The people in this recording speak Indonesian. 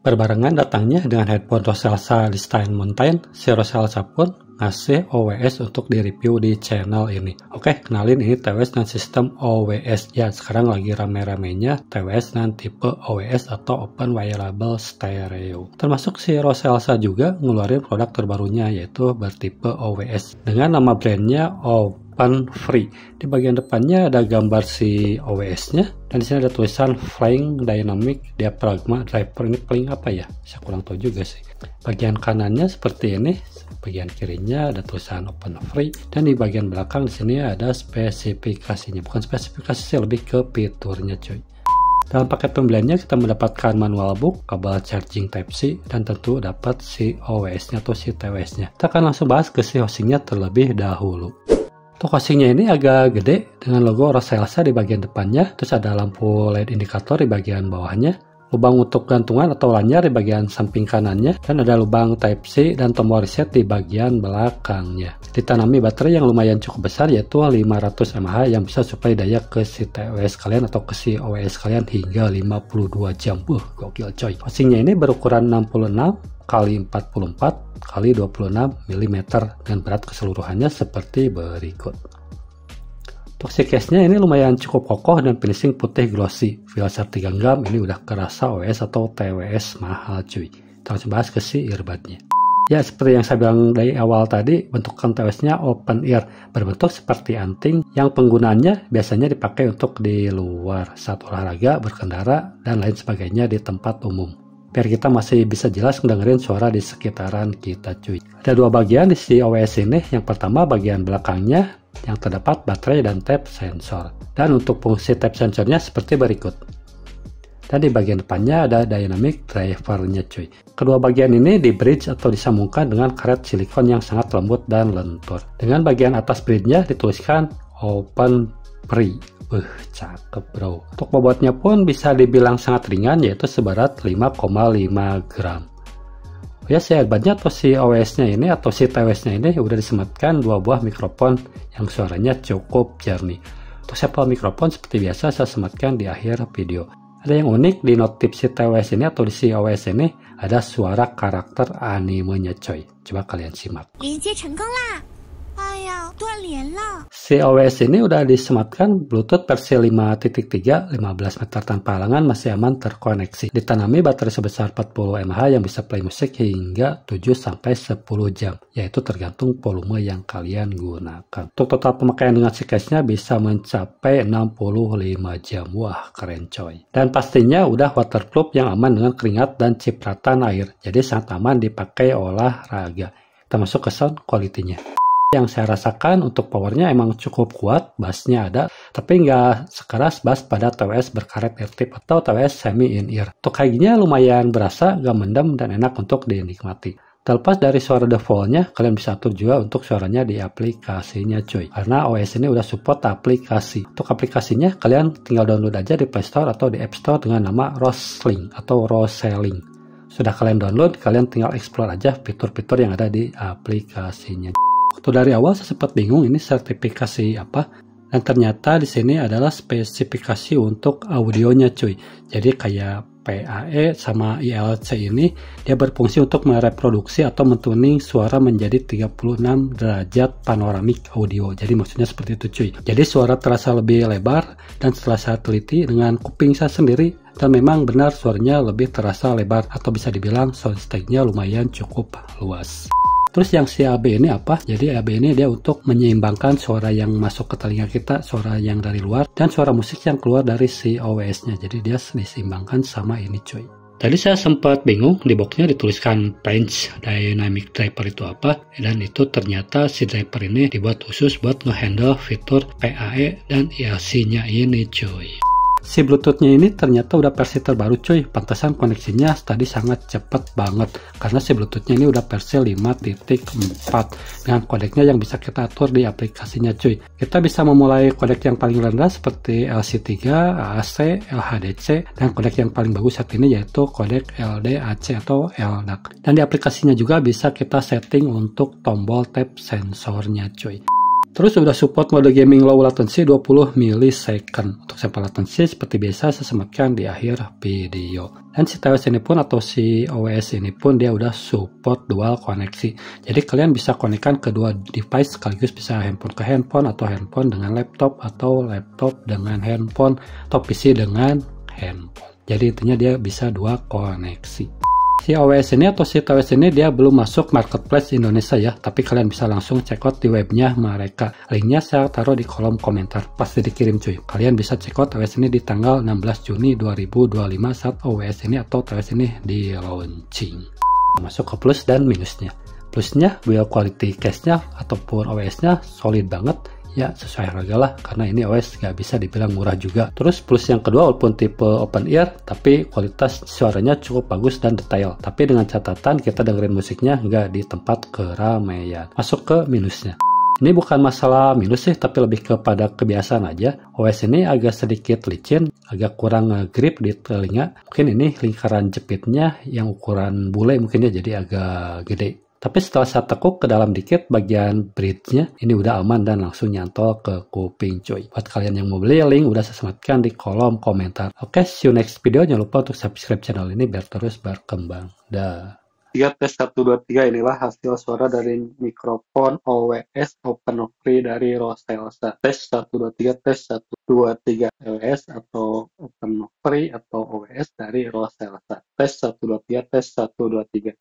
Berbarengan datangnya dengan headphone Roselsa di Stein Mountain, si Roselsa pun ngasih OWS untuk di-review di channel ini. Oke, kenalin ini TWS dan sistem OWS. Ya, sekarang lagi rame-ramenya TWS dan tipe OWS atau Open Wearable Stereo. Termasuk si Roselsa juga ngeluarin produk terbarunya yaitu bertipe OWS dengan nama brandnya Open Free. Di bagian depannya ada gambar si OWS-nya dan di sini ada tulisan Flying Dynamic Diaphragma Driver. Ini Flying apa ya? Saya kurang tahu juga sih. Bagian kanannya seperti ini, bagian kirinya ada tulisan Open Free dan di bagian belakang di sini ada spesifikasinya. Bukan spesifikasi sih, lebih ke fiturnya cuy. Dalam paket pembeliannya kita mendapatkan manual book, kabel charging Type-C, dan tentu dapat si OWS-nya atau si TWS-nya. Kita akan langsung bahas ke si housingnya terlebih dahulu. Untuk housingnya ini agak gede dengan logo Roselsa di bagian depannya, terus ada lampu LED indikator di bagian bawahnya, lubang untuk gantungan atau lanyar di bagian samping kanannya, dan ada lubang Type-C dan tombol reset di bagian belakangnya. Ditanami baterai yang lumayan cukup besar yaitu 500 mAh yang bisa supply daya ke si TWS kalian atau ke si OWS kalian hingga 52 jam. Gokil coy. Housingnya ini berukuran 66 x 44 x 26 mm dan berat keseluruhannya seperti berikut. Untuk si case-nya ini lumayan cukup kokoh dan finishing putih glossy. Filter digenggam ini udah kerasa OWS atau TWS mahal cuy. Kita langsung bahas ke si earbudnya. Ya, seperti yang saya bilang dari awal tadi, bentukan TWS-nya open ear, berbentuk seperti anting yang penggunaannya biasanya dipakai untuk di luar saat olahraga, berkendara, dan lain sebagainya di tempat umum. Biar kita masih bisa jelas mendengarin suara di sekitaran kita cuy. Ada dua bagian di si OWS ini. Yang pertama bagian belakangnya yang terdapat baterai dan tap sensor. Dan untuk fungsi tap sensornya seperti berikut. Dan di bagian depannya ada dynamic drivernya cuy. Kedua bagian ini di bridge atau disambungkan dengan karet silikon yang sangat lembut dan lentur. Dengan bagian atas bridge-nya dituliskan Open Free. Cakep bro. Untuk bobotnya pun bisa dibilang sangat ringan yaitu seberat 5,5 gram. Ya, si earbudnya atau si OWS-nya ini atau si TWS-nya ini udah disematkan dua buah mikrofon yang suaranya cukup jernih. Untuk sampel mikrofon seperti biasa saya sematkan di akhir video. Ada yang unik di notif si TWS ini atau di si OWS ini ada suara karakter animenya coy. Coba kalian simak. Si OWS ini udah disematkan Bluetooth versi 5.3, 15 meter tanpa halangan, masih aman terkoneksi. Ditanami baterai sebesar 40 mAh yang bisa play musik hingga 7-10 jam, yaitu tergantung volume yang kalian gunakan. Untuk total pemakaian dengan si case-nya bisa mencapai 65 jam. Wah, keren coy. Dan pastinya udah waterproof yang aman dengan keringat dan cipratan air, jadi sangat aman dipakai olahraga. Kita masuk ke sound quality-nya. Yang saya rasakan untuk powernya emang cukup kuat, bassnya ada, tapi nggak sekeras bass pada TWS berkaret ear-tip atau TWS semi in-ear. Untuk kayak lumayan berasa, gak mendem dan enak untuk dinikmati. Terlepas dari suara defaultnya, kalian bisa atur juga untuk suaranya di aplikasinya cuy. Karena OS ini udah support aplikasi. Untuk aplikasinya, kalian tinggal download aja di Play Store atau di App Store dengan nama Roselink atau Roselink. Sudah kalian download, kalian tinggal explore aja fitur-fitur yang ada di aplikasinya. Waktu dari awal saya sempat bingung ini sertifikasi apa, dan ternyata di sini adalah spesifikasi untuk audionya cuy. Jadi kayak PAE sama ILC ini dia berfungsi untuk mereproduksi atau mentuning suara menjadi 36 derajat panoramik audio. Jadi maksudnya seperti itu cuy. Jadi suara terasa lebih lebar, dan setelah saya teliti dengan kuping saya sendiri, dan memang benar suaranya lebih terasa lebar atau bisa dibilang soundstage-nya lumayan cukup luas. Terus yang si AB ini apa? Jadi AB ini dia untuk menyeimbangkan suara yang masuk ke telinga kita, suara yang dari luar, dan suara musik yang keluar dari si OWS-nya. Jadi dia diseimbangkan sama ini cuy. Tadi saya sempat bingung, di boxnya dituliskan French Dynamic Driver itu apa, dan itu ternyata si driver ini dibuat khusus buat ngehandle fitur PAE dan ILC-nya ini cuy. Si Bluetooth-nya ini ternyata udah versi terbaru cuy. Pantesan koneksinya tadi sangat cepet banget, karena si Bluetooth-nya ini udah versi 5.4 dengan kodeknya yang bisa kita atur di aplikasinya cuy. Kita bisa memulai kodek yang paling rendah seperti LC3, AAC, LHDC, dan kodek yang paling bagus saat ini yaitu kodek LDAC atau LDAC. Dan di aplikasinya juga bisa kita setting untuk tombol tap sensornya cuy. Terus udah support mode gaming low latency 20 millisecond. Untuk sampel latency seperti biasa saya sematkan di akhir video. Dan si TWS ini pun atau si OWS ini pun dia udah support dual koneksi. Jadi kalian bisa konekkan kedua device sekaligus, bisa handphone ke handphone atau handphone dengan laptop atau laptop dengan handphone atau PC dengan handphone. Jadi intinya dia bisa dua koneksi. Si OWS ini atau si TWS ini dia belum masuk marketplace Indonesia ya, tapi kalian bisa langsung check out di webnya mereka. Linknya saya taruh di kolom komentar, pasti dikirim cuy. Kalian bisa check out TWS ini di tanggal 16 Juni 2025 saat OWS ini atau TWS ini di launching. Masuk ke plus dan minusnya. Plusnya, build quality case-nya ataupun OWS-nya solid banget. Ya sesuai harga lah, karena ini OS nggak bisa dibilang murah juga. Terus plus yang kedua, walaupun tipe open ear tapi kualitas suaranya cukup bagus dan detail, tapi dengan catatan kita dengerin musiknya nggak di tempat keramaian. Masuk ke minusnya. Ini bukan masalah minus sih, tapi lebih kepada kebiasaan aja. OS ini agak sedikit licin, agak kurang grip di telinga. Mungkin ini lingkaran jepitnya yang ukuran bule mungkin ya, jadi agak gede. Tapi setelah saya tekuk ke dalam dikit bagian bridge-nya, ini udah aman dan langsung nyantol ke kuping cuy. Buat kalian yang mau beli, link udah saya sematkan di kolom komentar. Oke, see you next video. Jangan lupa untuk subscribe channel ini biar terus berkembang. Dah. 3 tes 1, 2, 3 inilah hasil suara dari mikrofon OWS OpenFree dari Roselsa. Tes 1, 2, 3, tes 1, 2, 3 OWS atau OpenFree atau OWS dari Roselsa. Tes 1, 2, 3, tes 1, 2, 3.